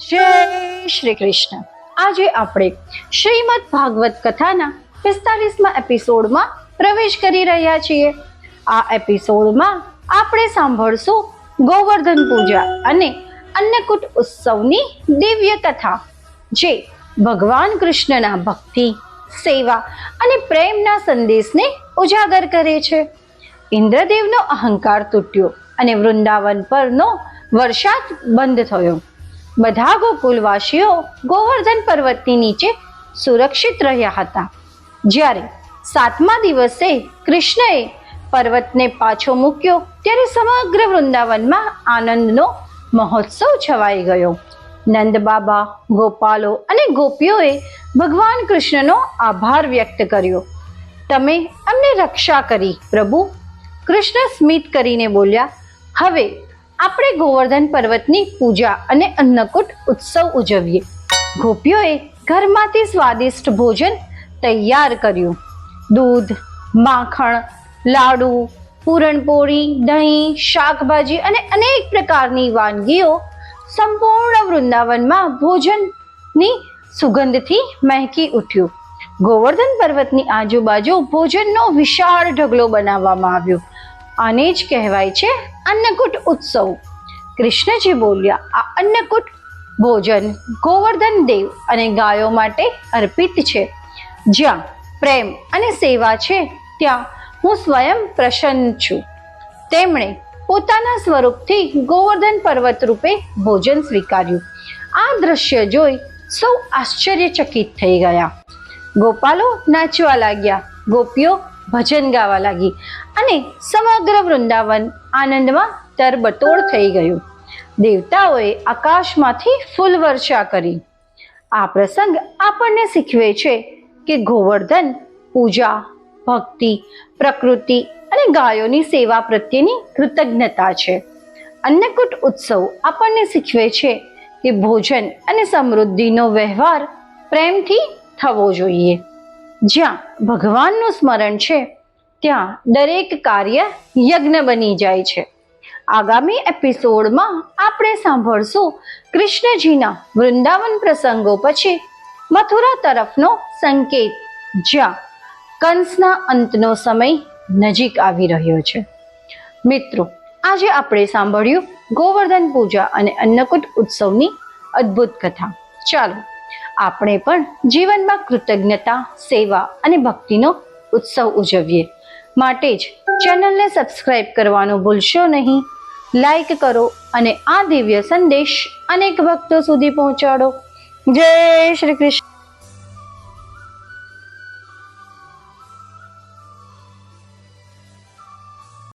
જય શ્રી કૃષ્ણ। આજે આપણે શ્રીમદ ભાગવત કથાના 45મા એપિસોડમાં પ્રવેશ કરી રહ્યા છીએ। આ એપિસોડમાં આપણે સાંભળશું ગોવર્ધન પૂજા અને અન્નકૂટ ઉત્સવની દિવ્ય કથા, જે ભગવાન કૃષ્ણના ભક્તિ, સેવા અને પ્રેમના સંદેશને ઉજાગર કરે છે। ઇન્દ્રદેવનો અહંકાર તૂટ્યો અને વૃંદાવન પરનો વરસાદ બંધ થયો। બધા ગોકુલવાસીઓ ગોવર્ધન પર્વતની નીચે સુરક્ષિત રહ્યા હતા। જ્યારે 7મા દિવસે કૃષ્ણએ પર્વતને પાછો મૂક્યો ત્યારે સમગ્ર વૃંદાવનમાં આનંદનો મહોત્સવ છવાઈ ગયો। નંદ બાબા, ગોપાલો અને ગોપીઓએ ભગવાન કૃષ્ણનો આભાર વ્યક્ત કર્યો। તમે અમને રક્ષા કરી પ્રભુ, કૃષ્ણ સ્મિત કરીને બોલ્યા। હવે આપણે ગોવર્ધન પર્વતની પૂજા અને અન્નકૂટ ઉત્સવ ઉજવીએ। ગોપીઓએ ઘરમાંથી સ્વાદિષ્ટ ભોજન તૈયાર કર્યું। દૂધ, માખણ, લાડુ, પૂરણપોળી, દહીં, શાકભાજી અને અનેક પ્રકારની વાનગીઓ સંપૂર્ણ વૃંદાવનમાં ભોજનની સુગંધથી મહેકી ઉઠ્યું। ગોવર્ધન પર્વતની આજુબાજુ ભોજનનો વિશાળ ઢગલો બનાવવામાં આવ્યો। આને જ કહેવાય છે અન્નકૂટ ઉત્સવ। કૃષ્ણજી બોલ્યા, આ અન્નકૂટ ભોજન ગોવર્ધન દેવ અને ગાયો માટે અર્પિત છે। જ્યાં પ્રેમ અને સેવા છે ત્યાં હું સ્વયં પ્રસન્ન છું। તેમણે પોતાના સ્વરૂપથી ગોવર્ધન પર્વત રૂપે ભોજન સ્વીકાર્યું। આ દ્રશ્ય જોઈ સૌ આશ્ચર્યચકિત થઈ ગયા। ગોપાલો નાચવા લાગ્યા, ગોપીઓ ભજન ગાવા લાગી અને સમગ્ર વૃંદાવન આનંદમાં તરબતોડ થઈ ગયું। દેવતાઓએ આકાશમાંથી ફૂલ વર્ષા કરી। આ પ્રસંગ આપણને શીખવે છે કે ગોવર્ધન પૂજા, ભક્તિ, પ્રકૃતિ અને ગાયોની સેવા પ્રત્યેની કૃતજ્ઞતા છે। અન્નકૂટ ઉત્સવ આપણને શીખવે છે કે ભોજન અને સમૃદ્ધિનો વ્યવહાર પ્રેમથી થવો જોઈએ। જ્યાં ભગવાનનું સ્મરણ છે ત્યાં દરેક કાર્ય યજ્ઞ બની જાય છે। આગામી એપિસોડમાં આપણે સાંભળશું કૃષ્ણજીના વૃંદાવન પ્રસંગો પછી મથુરા તરફનો સંકેત, જ્યાં કંસના અંતનો સમય નજીક આવી રહ્યો છે। મિત્રો, આજે આપણે સાંભળ્યું ગોવર્ધન પૂજા અને અન્નકૂટ ઉત્સવની અદ્ભુત કથા। ચાલો આપણે પણ જીવનમાં કૃતજ્ઞતા, સેવા અને ભક્તિનો ઉત્સવ ઉજવીએ। માટે જ ચેનલને સબસ્ક્રાઇબ કરવાનું ભૂલશો નહીં। લાઈક કરો અને આ દિવ્ય સંદેશ અનેક ભક્તો સુધી પહોંચાડો। જય શ્રી કૃષ્ણ।